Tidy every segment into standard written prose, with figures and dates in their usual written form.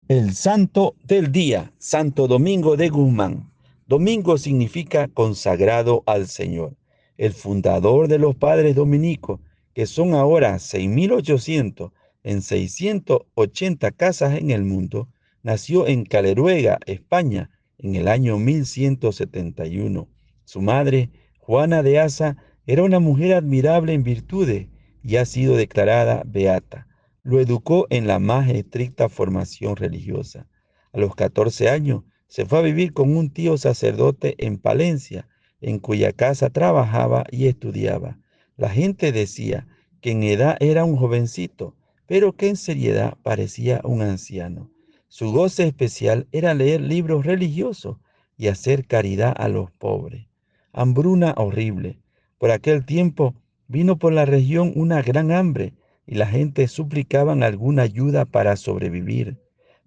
El santo del día, Santo Domingo de Guzmán. Domingo significa consagrado al Señor. El fundador de los padres dominicos, que son ahora 6.800 en 680 casas en el mundo, nació en Caleruega, España, en el año 1171. Su madre, Juana de Asa, era una mujer admirable en virtudes y ha sido declarada beata. Lo educó en la más estricta formación religiosa. A los 14 años se fue a vivir con un tío sacerdote en Palencia, en cuya casa trabajaba y estudiaba. La gente decía que en edad era un jovencito, pero que en seriedad parecía un anciano. Su goce especial era leer libros religiosos y hacer caridad a los pobres. Hambruna horrible. Por aquel tiempo vino por la región una gran hambre y la gente suplicaban alguna ayuda para sobrevivir.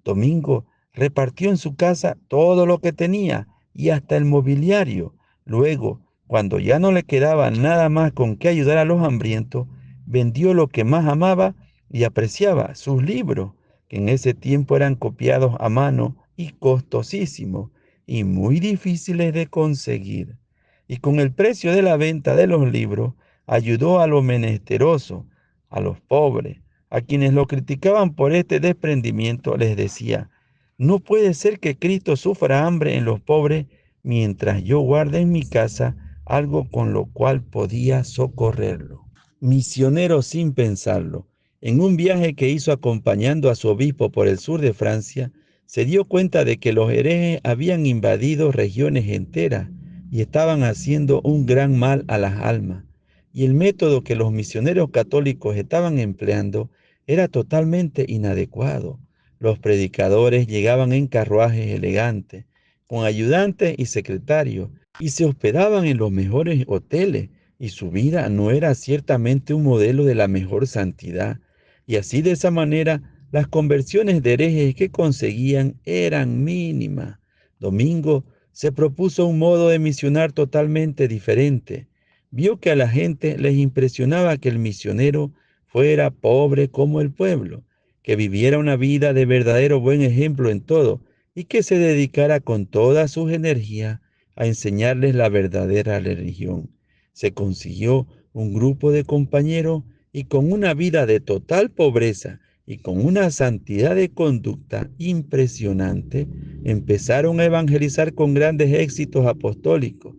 Domingo repartió en su casa todo lo que tenía y hasta el mobiliario. Luego, cuando ya no le quedaba nada más con qué ayudar a los hambrientos, vendió lo que más amaba y apreciaba, sus libros, que en ese tiempo eran copiados a mano y costosísimos y muy difíciles de conseguir. Y con el precio de la venta de los libros, ayudó a los menesterosos, a los pobres. A quienes lo criticaban por este desprendimiento les decía: no puede ser que Cristo sufra hambre en los pobres mientras yo guarde en mi casa algo con lo cual podía socorrerlo. Misionero sin pensarlo, en un viaje que hizo acompañando a su obispo por el sur de Francia, se dio cuenta de que los herejes habían invadido regiones enteras y estaban haciendo un gran mal a las almas. Y el método que los misioneros católicos estaban empleando era totalmente inadecuado. Los predicadores llegaban en carruajes elegantes, con ayudantes y secretarios, y se hospedaban en los mejores hoteles, y su vida no era ciertamente un modelo de la mejor santidad. Y así de esa manera, las conversiones de herejes que conseguían eran mínimas. Domingo se propuso un modo de misionar totalmente diferente. Vio que a la gente les impresionaba que el misionero fuera pobre como el pueblo, que viviera una vida de verdadero buen ejemplo en todo y que se dedicara con todas sus energías a enseñarles la verdadera religión. Se consiguió un grupo de compañeros y con una vida de total pobreza y con una santidad de conducta impresionante, empezaron a evangelizar con grandes éxitos apostólicos.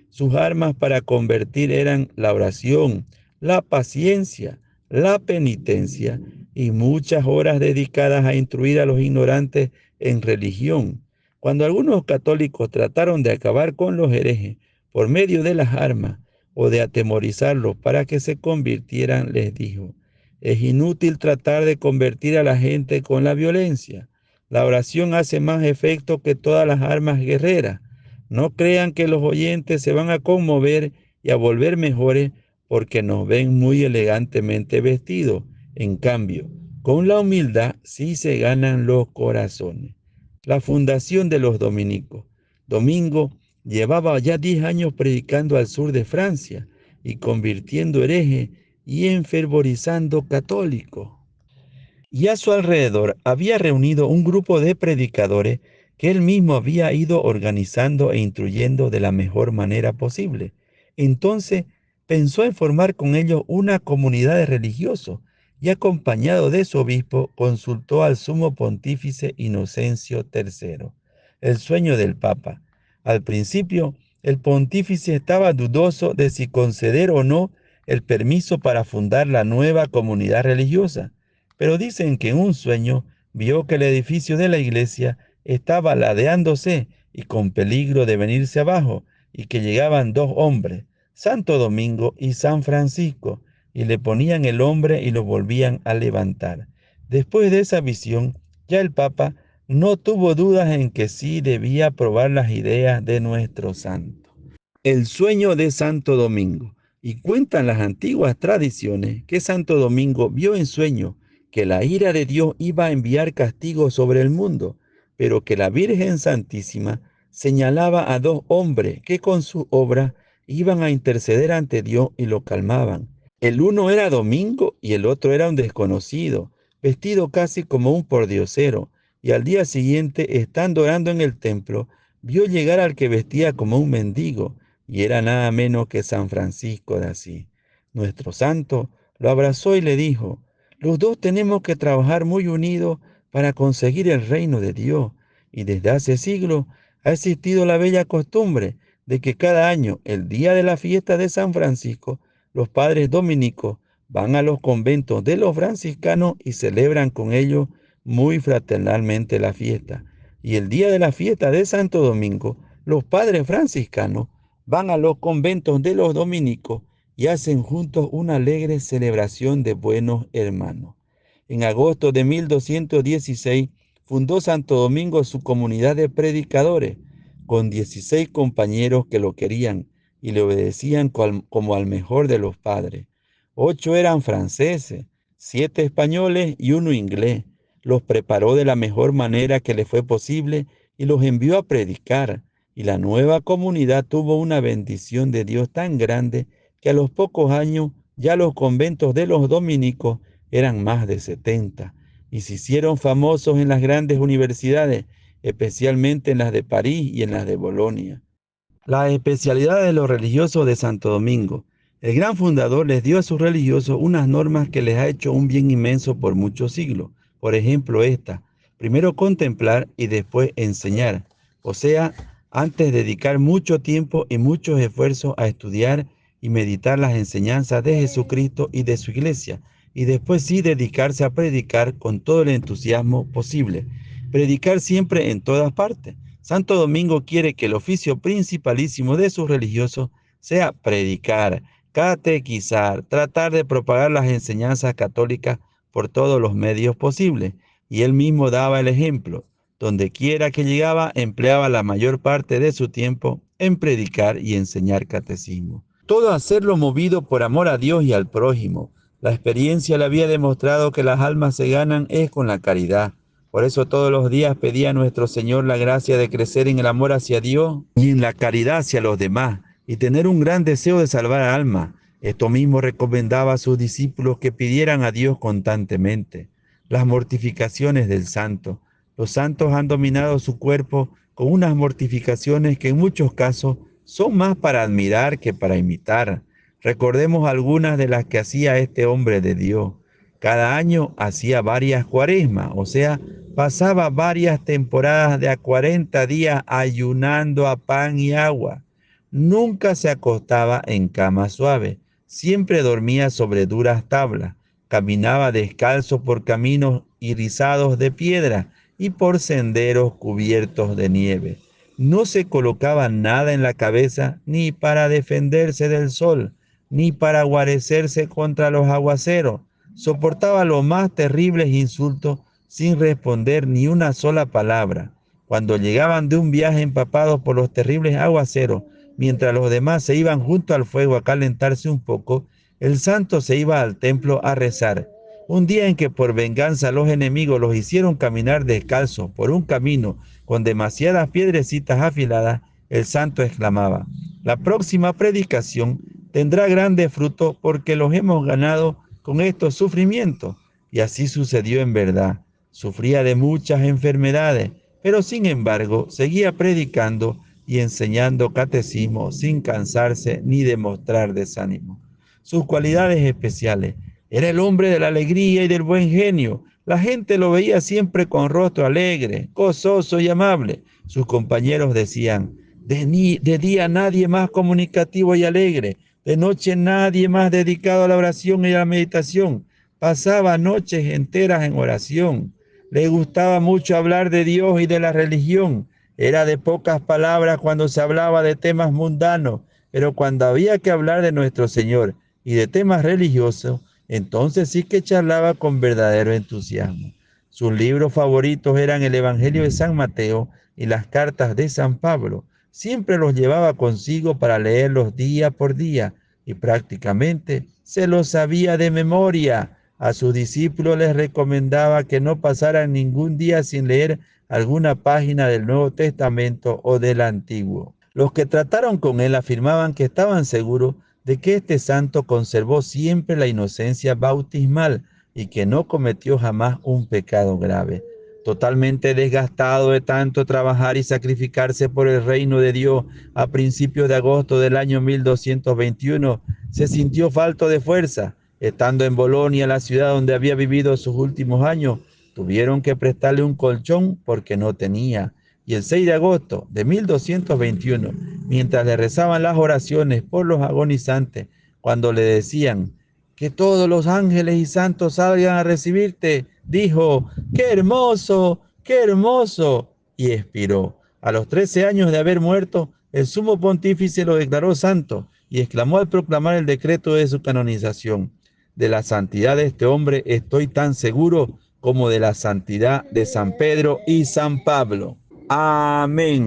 Sus armas para convertir eran la oración, la paciencia, la penitencia y muchas horas dedicadas a instruir a los ignorantes en religión. Cuando algunos católicos trataron de acabar con los herejes por medio de las armas o de atemorizarlos para que se convirtieran, les dijo: es inútil tratar de convertir a la gente con la violencia. La oración hace más efecto que todas las armas guerreras. No crean que los oyentes se van a conmover y a volver mejores porque nos ven muy elegantemente vestidos. En cambio, con la humildad sí se ganan los corazones. La fundación de los dominicos. Domingo llevaba ya 10 años predicando al sur de Francia y convirtiendo herejes y enfervorizando católicos. Y a su alrededor había reunido un grupo de predicadores que él mismo había ido organizando e instruyendo de la mejor manera posible. Entonces pensó en formar con ellos una comunidad de religiosos y, acompañado de su obispo, consultó al sumo pontífice Inocencio III. El sueño del Papa. Al principio, el pontífice estaba dudoso de si conceder o no el permiso para fundar la nueva comunidad religiosa, pero dicen que en un sueño vio que el edificio de la iglesia estaba ladeándose y con peligro de venirse abajo, y que llegaban dos hombres, Santo Domingo y San Francisco, y le ponían el hombre y lo volvían a levantar. Después de esa visión, ya el Papa no tuvo dudas en que sí debía probar las ideas de nuestro santo. El sueño de Santo Domingo. Y cuentan las antiguas tradiciones que Santo Domingo vio en sueño que la ira de Dios iba a enviar castigo sobre el mundo, pero que la Virgen Santísima señalaba a dos hombres que con su obra iban a interceder ante Dios y lo calmaban. El uno era Domingo y el otro era un desconocido, vestido casi como un pordiosero, y al día siguiente, estando orando en el templo, vio llegar al que vestía como un mendigo, y era nada menos que San Francisco de Asís. Nuestro santo lo abrazó y le dijo: los dos tenemos que trabajar muy unidos para conseguir el reino de Dios, y desde hace siglos ha existido la bella costumbre de que cada año, el día de la fiesta de San Francisco, los padres dominicos van a los conventos de los franciscanos y celebran con ellos muy fraternalmente la fiesta. Y el día de la fiesta de Santo Domingo, los padres franciscanos van a los conventos de los dominicos y hacen juntos una alegre celebración de buenos hermanos. En agosto de 1216 fundó Santo Domingo su comunidad de predicadores, con 16 compañeros que lo querían y le obedecían como al mejor de los padres. 8 eran franceses, 7 españoles y 1 inglés. Los preparó de la mejor manera que le fue posible y los envió a predicar. Y la nueva comunidad tuvo una bendición de Dios tan grande que a los pocos años ya los conventos de los dominicos eran más de 70 y se hicieron famosos en las grandes universidades, especialmente en las de París y en las de Bolonia. La especialidad de los religiosos de Santo Domingo. El gran fundador les dio a sus religiosos unas normas que les ha hecho un bien inmenso por muchos siglos. Por ejemplo, esta: primero contemplar y después enseñar. O sea, antes dedicar mucho tiempo y muchos esfuerzos a estudiar y meditar las enseñanzas de Jesucristo y de su iglesia, y después sí dedicarse a predicar con todo el entusiasmo posible. Predicar siempre en todas partes. Santo Domingo quiere que el oficio principalísimo de sus religiosos sea predicar, catequizar, tratar de propagar las enseñanzas católicas por todos los medios posibles. Y él mismo daba el ejemplo. Donde quiera que llegaba, empleaba la mayor parte de su tiempo en predicar y enseñar catecismo. Todo hacerlo movido por amor a Dios y al prójimo. La experiencia le había demostrado que las almas se ganan es con la caridad. Por eso todos los días pedía a nuestro Señor la gracia de crecer en el amor hacia Dios y en la caridad hacia los demás, y tener un gran deseo de salvar almas. Esto mismo recomendaba a sus discípulos que pidieran a Dios constantemente. Las mortificaciones del santo. Los santos han dominado su cuerpo con unas mortificaciones que en muchos casos son más para admirar que para imitar. Recordemos algunas de las que hacía este hombre de Dios. Cada año hacía varias cuaresmas, o sea, pasaba varias temporadas de a 40 días ayunando a pan y agua. Nunca se acostaba en cama suave, siempre dormía sobre duras tablas, caminaba descalzo por caminos irisados de piedra y por senderos cubiertos de nieve. No se colocaba nada en la cabeza ni para defenderse del sol, ni para guarecerse contra los aguaceros. Soportaba los más terribles insultos sin responder ni una sola palabra. Cuando llegaban de un viaje empapados por los terribles aguaceros, mientras los demás se iban junto al fuego a calentarse un poco, el santo se iba al templo a rezar. Un día en que por venganza los enemigos los hicieron caminar descalzos por un camino con demasiadas piedrecitas afiladas, el santo exclamaba: la próxima predicación tendrá grande fruto porque los hemos ganado con estos sufrimientos. Y así sucedió en verdad. Sufría de muchas enfermedades, pero sin embargo seguía predicando y enseñando catecismo sin cansarse ni demostrar desánimo. Sus cualidades especiales: era el hombre de la alegría y del buen genio. La gente lo veía siempre con rostro alegre, gozoso y amable. Sus compañeros decían: de día nadie más comunicativo y alegre, de noche nadie más dedicado a la oración y a la meditación. Pasaba noches enteras en oración. Le gustaba mucho hablar de Dios y de la religión. Era de pocas palabras cuando se hablaba de temas mundanos, pero cuando había que hablar de nuestro Señor y de temas religiosos, entonces sí que charlaba con verdadero entusiasmo. Sus libros favoritos eran el Evangelio de San Mateo y las cartas de San Pablo. Siempre los llevaba consigo para leerlos día por día y prácticamente se los sabía de memoria. A sus discípulos les recomendaba que no pasaran ningún día sin leer alguna página del Nuevo Testamento o del Antiguo. Los que trataron con él afirmaban que estaban seguros de que este santo conservó siempre la inocencia bautismal y que no cometió jamás un pecado grave. Totalmente desgastado de tanto trabajar y sacrificarse por el reino de Dios, a principios de agosto del año 1221, se sintió falto de fuerza. Estando en Bolonia, la ciudad donde había vivido sus últimos años, tuvieron que prestarle un colchón porque no tenía. Y el 6 de agosto de 1221, mientras le rezaban las oraciones por los agonizantes, cuando le decían que todos los ángeles y santos salgan a recibirte, dijo: ¡qué hermoso! ¡Qué hermoso! Y expiró. A los 13 años de haber muerto, el sumo pontífice lo declaró santo y exclamó al proclamar el decreto de su canonización: de la santidad de este hombre estoy tan seguro como de la santidad de San Pedro y San Pablo. Amén.